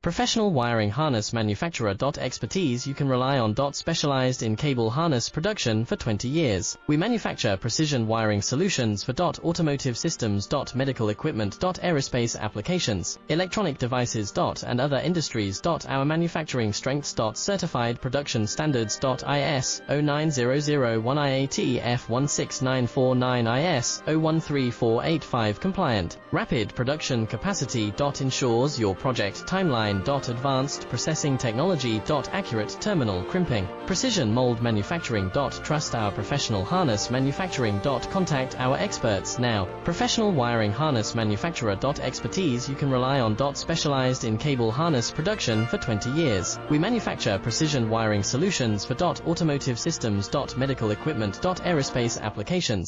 Professional wiring harness manufacturer. Expertise you can rely on. Specialized in cable harness production for 20 years. We manufacture precision wiring solutions for automotive systems, medical equipment, aerospace applications, electronic devices, and other industries. Our manufacturing strengths. Certified production standards. IS 09001 IATF 16949 IS 013485 compliant. Rapid production capacity. Ensures your project timeline. Advanced processing technology. Accurate terminal crimping. Precision mold manufacturing. Trust our professional harness manufacturing. Contact our experts now. Professional wiring harness manufacturer. Expertise you can rely on. Specialized in cable harness production for 20 years. We manufacture precision wiring solutions for automotive systems, medical equipment, aerospace applications.